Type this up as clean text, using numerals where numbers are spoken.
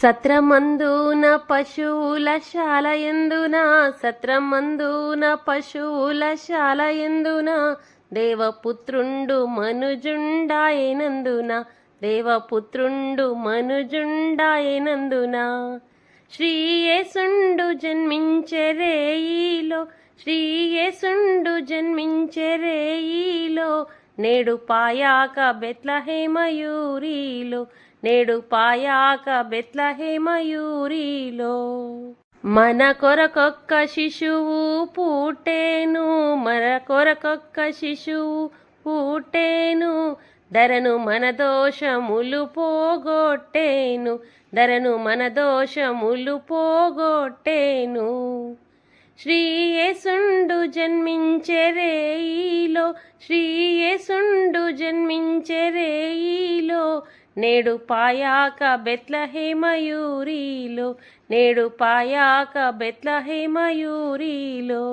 సత్రమందున పశువుల శాలయందున సత్రమందున పశువుల శాలయందున దేవపుత్రుండు మనుజుండాయనందున దేవపుత్రుండు మనుజుండాయనందున శ్రీయేసుండు జన్మించే రేయిలో శ్రీయేసుండు జన్మించే రేయిలో నేడు పాయాక బెత్లహేమయూరిలో నేడు పాయాక బెత్లహేమయూరిలో మన కొరకొక్క శిశువు పుట్టేను మన కొరకొక్క శిశువు పుట్టేను ధరను మన దోషములు పోగొట్టేను ధరను మన దోషములు పోగొట్టేను శ్రీయేసుండు జన్మించే రేయిలో శ్రీయేసుండు జన్మించే రేయిలో నేడు పాయాక బెత్లహేమయూరిలో నేడు పాయాక బెత్లహేమయూరిలో